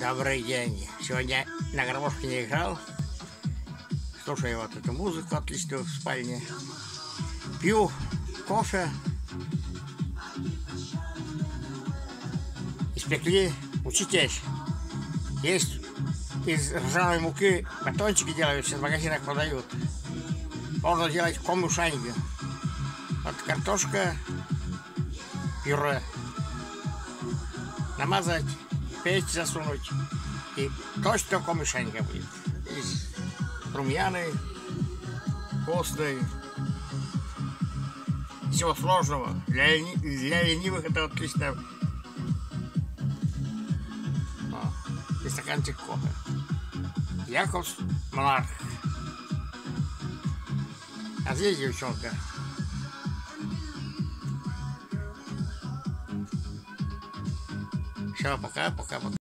Добрый день. Сегодня на гармошке не играл. Слушаю вот эту музыку отличную в спальне. Пью кофе. Испекли учитель. Есть из ржаной муки батончики делаются, в магазинах продают. Можно делать комушанги. Вот картошка, пюре. Намазать, печь засунуть. И точно комушанга будет. И румяный, вкусный. Всего сложного. Для ленивых это отлично. И стаканчик кофе. Якобс Монарх. А здесь девчонка. Все, пока.